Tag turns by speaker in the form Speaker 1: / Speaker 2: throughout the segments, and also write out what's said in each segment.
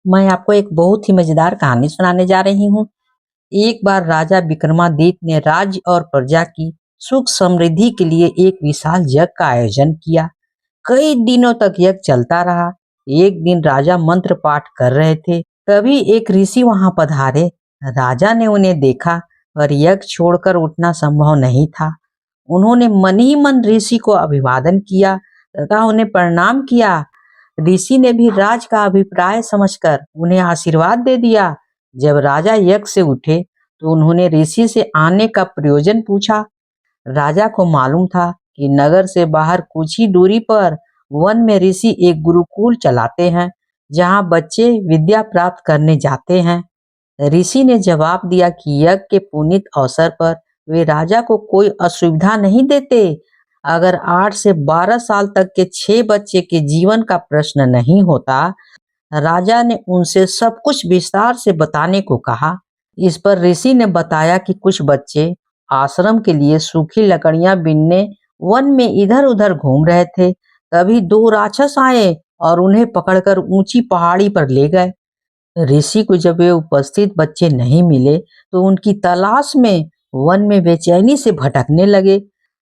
Speaker 1: मैं आपको एक बहुत ही मजेदार कहानी सुनाने जा रही हूँ। एक बार राजा विक्रमादित्य ने राज्य और प्रजा की सुख समृद्धि के लिए एक विशाल यज्ञ का आयोजन किया। कई दिनों तक यज्ञ चलता रहा। एक दिन राजा मंत्र पाठ कर रहे थे, तभी एक ऋषि वहां पधारे। राजा ने उन्हें देखा और यज्ञ छोड़कर उठना संभव नहीं था। उन्होंने मन ही मन ऋषि को अभिवादन किया तथा उन्हें प्रणाम किया। ऋषि ने भी राज का अभिप्राय समझकर उन्हें आशीर्वाद दे दिया। जब राजा यज्ञ से उठे तो उन्होंने ऋषि से आने का प्रयोजन पूछा। राजा को मालूम था कि नगर से बाहर कुछ ही दूरी पर वन में ऋषि एक गुरुकुल चलाते हैं, जहां बच्चे विद्या प्राप्त करने जाते हैं। ऋषि ने जवाब दिया कि यज्ञ के पुनीत अवसर पर वे राजा को कोई असुविधा नहीं देते। अगर 8 से 12 साल तक के 6 बच्चे के जीवन का प्रश्न नहीं होता। राजा ने उनसे सब कुछ विस्तार से बताने को कहा। इस पर ऋषि ने बताया कि कुछ बच्चे आश्रम के लिए सूखी लकड़ियां बीनने वन में इधर उधर घूम रहे थे। तभी 2 राक्षस आए और उन्हें पकड़कर ऊंची पहाड़ी पर ले गए। ऋषि को जब वे उपस्थित बच्चे नहीं मिले तो उनकी तलाश में वन में बेचैनी से भटकने लगे।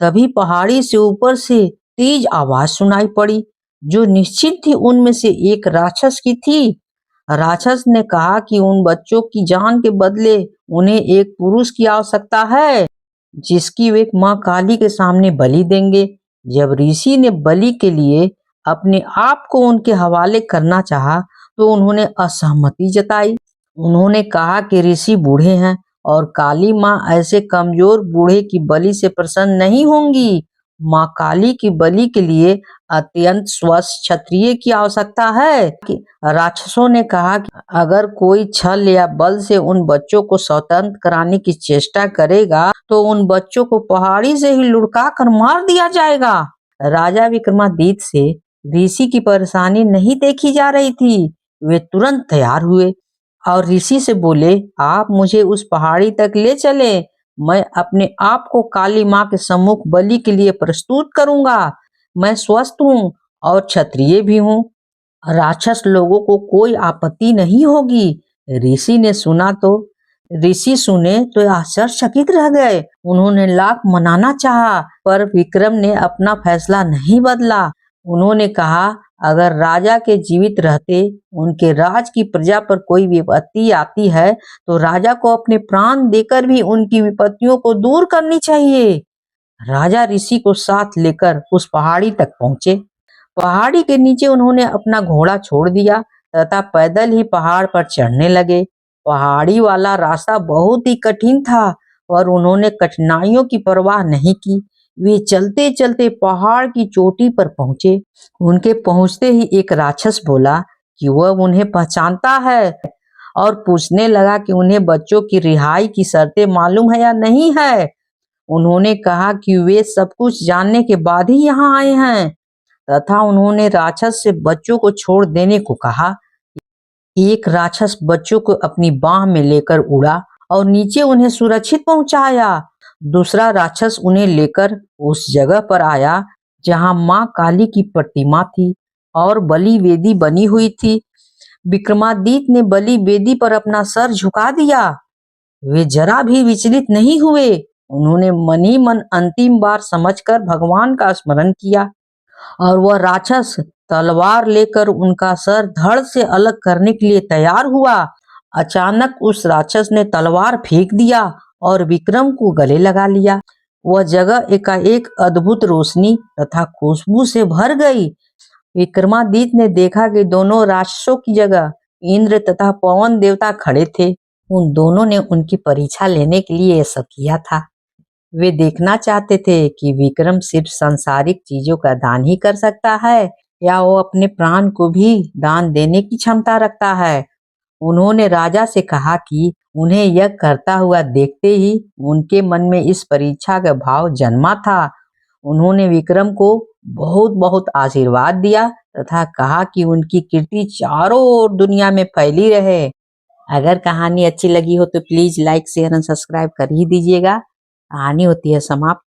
Speaker 1: तभी पहाड़ी से ऊपर से तेज आवाज सुनाई पड़ी, जो निश्चित थी उनमें से एक राक्षस की थी। राक्षस ने कहा कि उन बच्चों की जान के बदले उन्हें एक पुरुष की आवश्यकता है, जिसकी वे माँ काली के सामने बलि देंगे। जब ऋषि ने बलि के लिए अपने आप को उनके हवाले करना चाहा, तो उन्होंने असहमति जताई। उन्होंने कहा कि ऋषि बूढ़े हैं और काली माँ ऐसे कमजोर बूढ़े की बलि से प्रसन्न नहीं होंगी। माँ काली की बलि के लिए अत्यंत स्वस्थ क्षत्रिय की आवश्यकता है। कि राक्षसों ने कहा कि अगर कोई छल या बल से उन बच्चों को स्वतंत्र कराने की चेष्टा करेगा तो उन बच्चों को पहाड़ी से ही लुढ़का कर मार दिया जाएगा। राजा विक्रमादित्य से ऋषि की परेशानी नहीं देखी जा रही थी। वे तुरंत तैयार हुए और ऋषि से बोले, आप मुझे उस पहाड़ी तक ले चले। मैं अपने आप को काली माँ के सम्मुख बलि के लिए प्रस्तुत करूंगा। मैं स्वस्थ हूँ और क्षत्रिय भी हूँ। राक्षस लोगों को कोई आपत्ति नहीं होगी। ऋषि ने सुना तो ऋषि सुने तो आश्चर्यचकित रह गए। उन्होंने लाख मनाना चाहा, पर विक्रम ने अपना फैसला नहीं बदला। उन्होंने कहा, अगर राजा के जीवित रहते उनके राज की प्रजा पर कोई विपत्ति आती है तो राजा को अपने प्राण देकर भी उनकी विपत्तियों को दूर करनी चाहिए। राजा ऋषि को साथ लेकर उस पहाड़ी तक पहुंचे। पहाड़ी के नीचे उन्होंने अपना घोड़ा छोड़ दिया तथा पैदल ही पहाड़ पर चढ़ने लगे। पहाड़ी वाला रास्ता बहुत ही कठिन था और उन्होंने कठिनाइयों की परवाह नहीं की। वे चलते चलते पहाड़ की चोटी पर पहुंचे। उनके पहुंचते ही एक राक्षस बोला कि वह उन्हें पहचानता है और पूछने लगा कि उन्हें बच्चों की रिहाई की शर्तें मालूम है या नहीं है। उन्होंने कहा कि वे सब कुछ जानने के बाद ही यहाँ आए हैं तथा उन्होंने राक्षस से बच्चों को छोड़ देने को कहा। एक राक्षस बच्चों को अपनी बाह में लेकर उड़ा और नीचे उन्हें सुरक्षित पहुंचाया। दूसरा राक्षस उन्हें लेकर उस जगह पर आया जहां माँ काली की प्रतिमा थी और बलि वेदी बनी हुई थी। विक्रमादित्य ने बलि वेदी पर अपना सर झुका दिया। वे जरा भी विचलित नहीं हुए। उन्होंने मन ही मन अंतिम बार समझकर भगवान का स्मरण किया और वह राक्षस तलवार लेकर उनका सर धड़ से अलग करने के लिए तैयार हुआ। अचानक उस राक्षस ने तलवार फेंक दिया और विक्रम को गले लगा लिया। वह जगह एकाएक अद्भुत रोशनी तथा खुशबू से भर गई। विक्रमादित्य ने देखा कि दोनों राक्षसों की जगह इंद्र तथा पवन देवता खड़े थे। उन दोनों ने उनकी परीक्षा लेने के लिए यह सब किया था। वे देखना चाहते थे कि विक्रम सिर्फ सांसारिक चीजों का दान ही कर सकता है या वो अपने प्राण को भी दान देने की क्षमता रखता है। उन्होंने राजा से कहा कि उन्हें यह करता हुआ देखते ही उनके मन में इस परीक्षा का भाव जन्मा था। उन्होंने विक्रम को बहुत बहुत आशीर्वाद दिया तथा कहा कि उनकी कीर्ति चारों ओर दुनिया में फैली रहे। अगर कहानी अच्छी लगी हो तो please like share and subscribe कर ही दीजिएगा। कहानी होती है समाप्त।